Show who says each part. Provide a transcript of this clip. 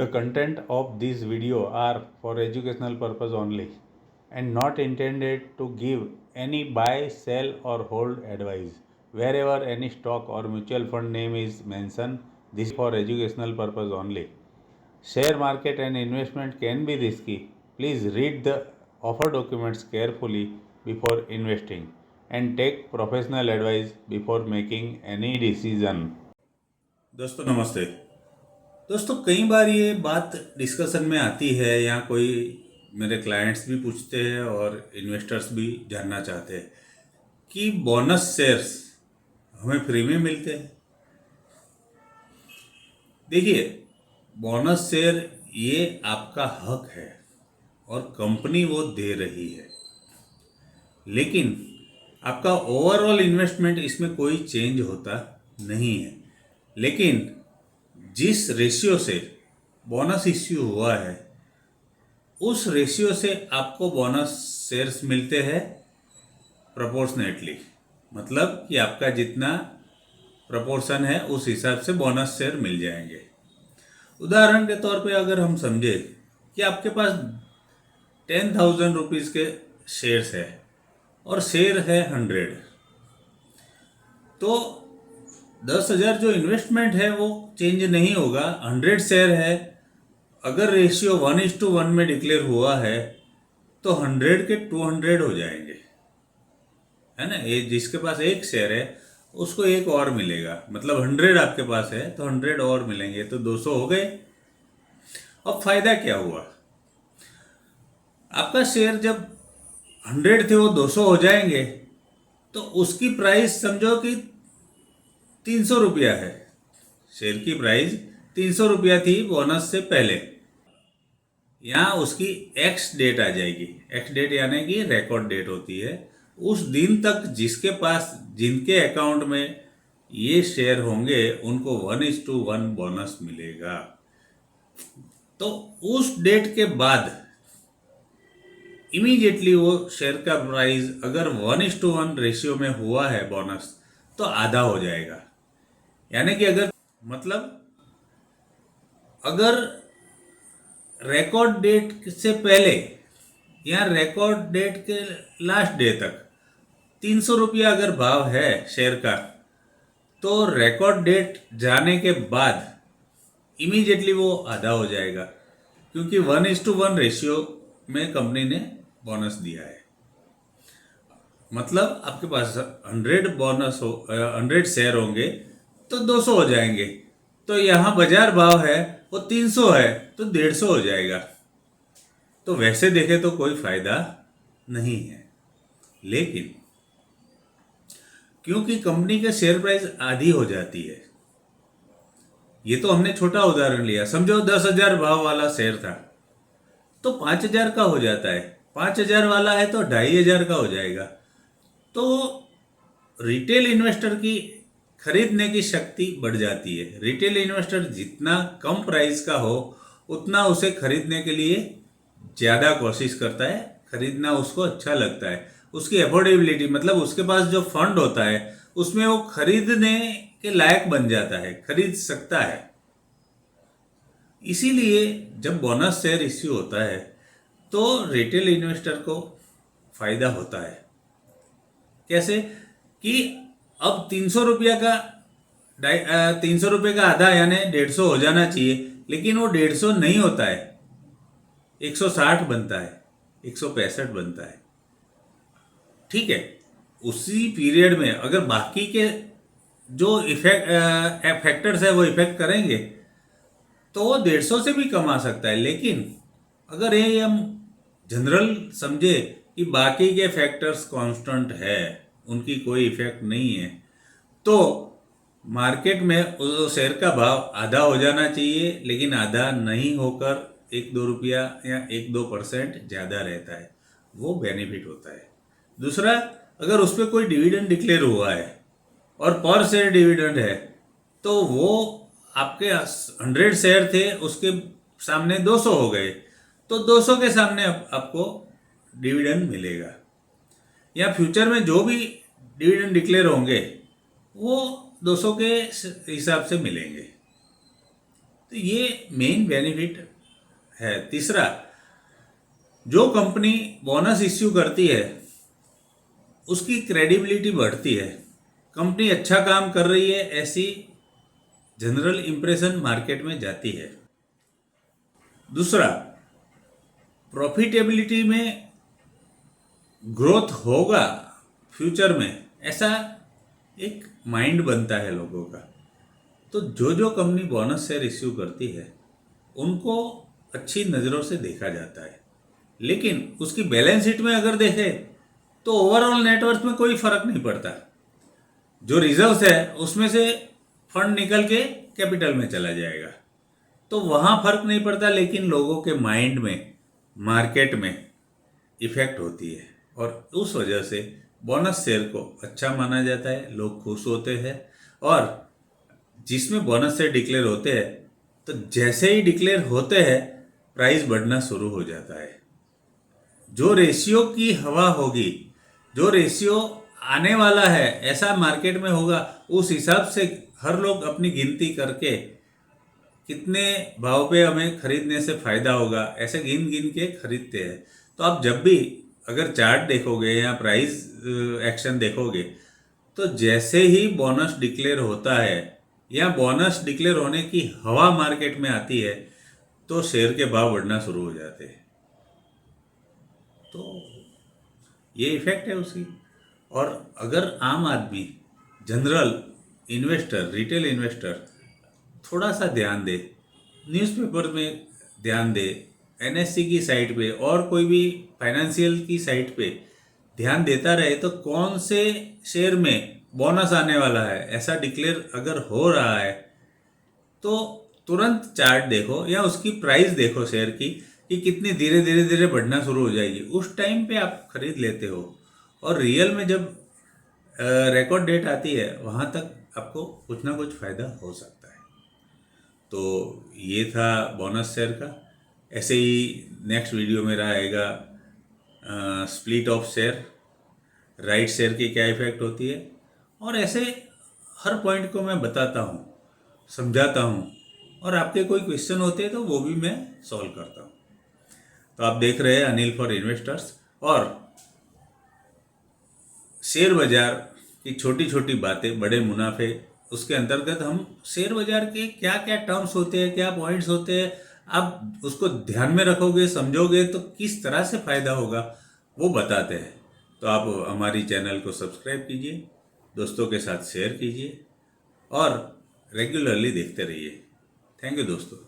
Speaker 1: The content of this video are for educational purpose only and not intended to give any buy, sell or hold advice. Wherever any stock or mutual fund name is mentioned, this is for educational purpose only. Share market and investment can be risky. Please read the offer documents carefully before investing and take professional advice before making any decision.
Speaker 2: दोस्तों नमस्ते। दोस्तों कई बार ये बात discussion में आती है या कोई मेरे क्लाइंट्स भी पूछते हैं और इन्वेस्टर्स भी जानना चाहते हैं कि बोनस शेयर्स हमें फ्री में मिलते हैं। देखिए, बोनस शेयर ये आपका हक है और कंपनी वो दे रही है, लेकिन आपका ओवरऑल इन्वेस्टमेंट इसमें कोई चेंज होता नहीं है। लेकिन जिस रेशियो से बोनस इश्यू हुआ है उस रेशियो से आपको बोनस शेयर्स मिलते हैं प्रोपोर्शनेटली, मतलब कि आपका जितना प्रोपोर्शन है उस हिसाब से बोनस शेयर मिल जाएंगे। उदाहरण के तौर पे अगर हम समझे कि आपके पास 10,000 रुपीज़ के शेयर्स है और शेयर है 100, तो 10,000 जो इन्वेस्टमेंट है वो चेंज नहीं होगा। 100 शेयर है, अगर रेशियो 1:1 में डिक्लेयर हुआ है तो 100 के 200 हो जाएंगे, है ना। ये जिसके पास एक शेयर है उसको एक और मिलेगा, मतलब 100 आपके पास है तो 100 और मिलेंगे, तो 200 हो गए। अब फायदा क्या हुआ, आपका शेयर जब 100 थे वो 200 हो जाएंगे तो उसकी प्राइस समझो कि 300 रुपया है। शेयर की प्राइस 300 रुपया थी बोनस से पहले। यहाँ उसकी एक्स डेट आ जाएगी। एक्स डेट यानी कि रिकॉर्ड डेट होती है। उस दिन तक जिसके पास जिनके अकाउंट में ये शेयर होंगे उनको 1:1 बोनस मिलेगा। तो उस डेट के बाद इमीडिएटली वो शेयर का प्राइस अगर 1:1 रेशियो में हुआ है बोनस तो आधा हो जाएगा। यानी कि अगर अगर रिकॉर्ड डेट से पहले या रिकॉर्ड डेट के लास्ट डे तक 300 रुपया अगर भाव है शेयर का, तो रिकॉर्ड डेट जाने के बाद इमीडिएटली वो आधा हो जाएगा, क्योंकि 1:1 रेशियो में कंपनी ने बोनस दिया है। मतलब आपके पास 100 शेयर होंगे तो 200 हो जाएंगे। तो यहाँ बाजार भाव है वो 300 है तो 150 हो जाएगा। तो वैसे देखे तो कोई फायदा नहीं है, लेकिन क्योंकि कंपनी के शेयर प्राइस आधी हो जाती है, ये तो हमने छोटा उदाहरण लिया। समझो 10,000 भाव वाला शेयर था तो 5,000 का हो जाता है, 5,000 वाला है तो 2,500 का हो जाएगा। तो रिटेल इन्वेस्टर की खरीदने की शक्ति बढ़ जाती है। रिटेल इन्वेस्टर जितना कम प्राइस का हो उतना उसे खरीदने के लिए ज़्यादा कोशिश करता है, खरीदना उसको अच्छा लगता है। उसकी अफोर्डेबिलिटी मतलब उसके पास जो फंड होता है उसमें वो खरीदने के लायक बन जाता है, खरीद सकता है। इसीलिए जब बोनस शेयर इश्यू होता है तो रिटेल इन्वेस्टर को फायदा होता है। कैसे कि अब 300 रुपया का 300 रुपये का आधा यानी 150 हो जाना चाहिए, लेकिन वो 150 नहीं होता है, 160 बनता है, 165 बनता है। ठीक है, उसी पीरियड में अगर बाकी के जो फैक्टर्स है वो इफेक्ट करेंगे तो वो 150 से भी कम आ सकता है। लेकिन अगर ये हम जनरल समझे कि बाकी के फैक्टर्स कांस्टेंट है, उनकी कोई इफेक्ट नहीं है, तो मार्केट में उस शेयर का भाव आधा हो जाना चाहिए, लेकिन आधा नहीं होकर 1-2 रुपया या 1-2% ज़्यादा रहता है, वो बेनिफिट होता है। दूसरा, अगर उस पर कोई डिविडेंड डिक्लेयर हुआ है और पर शेयर डिविडेंड है तो वो आपके 100 शेयर थे उसके सामने 200 हो गए, तो 200 के सामने आपको डिविडेंड मिलेगा। या फ्यूचर में जो भी डिविडेंड डिक्लेयर होंगे वो 200 के हिसाब से मिलेंगे। तो ये मेन बेनिफिट है। तीसरा, जो कंपनी बोनस इश्यू करती है उसकी क्रेडिबिलिटी बढ़ती है। कंपनी अच्छा काम कर रही है ऐसी जनरल इंप्रेशन मार्केट में जाती है। दूसरा, प्रॉफिटेबिलिटी में ग्रोथ होगा फ्यूचर में, ऐसा एक माइंड बनता है लोगों का। तो जो जो कंपनी बोनस शेयर इश्यू करती है उनको अच्छी नज़रों से देखा जाता है, लेकिन उसकी बैलेंस शीट में अगर देखें तो ओवरऑल नेटवर्थ में कोई फर्क नहीं पड़ता। जो रिजर्व्स है उसमें से फंड निकल के कैपिटल में चला जाएगा, तो वहाँ फर्क नहीं पड़ता, लेकिन लोगों के माइंड में, मार्केट में इफेक्ट होती है और उस वजह से बोनस शेयर को अच्छा माना जाता है, लोग खुश होते हैं। और जिसमें बोनस शेयर डिक्लेयर होते हैं तो जैसे ही डिक्लेयर होते हैं प्राइस बढ़ना शुरू हो जाता है। जो रेशियो की हवा होगी, जो रेशियो आने वाला है ऐसा मार्केट में होगा, उस हिसाब से हर लोग अपनी गिनती करके कितने भाव पे हमें खरीदने से फायदा होगा ऐसे गिन गिन के खरीदते हैं। तो आप जब भी अगर चार्ट देखोगे या प्राइस एक्शन देखोगे तो जैसे ही बोनस डिक्लेयर होता है या बोनस डिक्लेयर होने की हवा मार्केट में आती है तो शेयर के भाव बढ़ना शुरू हो जाते हैं। तो ये इफेक्ट है उसकी। और अगर आम आदमी, जनरल इन्वेस्टर, रिटेल इन्वेस्टर थोड़ा सा ध्यान दे, न्यूज़पेपर में ध्यान दे, एनएससी की साइट पे और कोई भी फाइनेंशियल की साइट पे ध्यान देता रहे, तो कौन से शेयर में बोनस आने वाला है ऐसा डिक्लेयर अगर हो रहा है तो तुरंत चार्ट देखो या उसकी प्राइस देखो शेयर की कि कितनी धीरे धीरे धीरे बढ़ना शुरू हो जाएगी। उस टाइम पे आप खरीद लेते हो और रियल में जब रिकॉर्ड डेट आती है वहाँ तक आपको कुछ ना कुछ फ़ायदा हो सकता है। तो ये था बोनस शेयर का। ऐसे ही नेक्स्ट वीडियो मेरा आएगा split of share, right share की क्या इफेक्ट होती है, और ऐसे हर पॉइंट को मैं बताता हूँ, समझाता हूँ, और आपके कोई क्वेश्चन होते हैं तो वो भी मैं सॉल्व करता हूँ। तो आप देख रहे हैं अनिल फॉर इन्वेस्टर्स, और शेयर बाजार की छोटी छोटी बातें, बड़े मुनाफे, उसके अंतर्गत हम शेयर बाजार के क्या क्या टर्म्स होते हैं, क्या पॉइंट्स होते हैं, आप उसको ध्यान में रखोगे, समझोगे तो किस तरह से फ़ायदा होगा वो बताते हैं। तो आप हमारी चैनल को सब्सक्राइब कीजिए, दोस्तों के साथ शेयर कीजिए और रेगुलरली देखते रहिए। थैंक यू दोस्तों।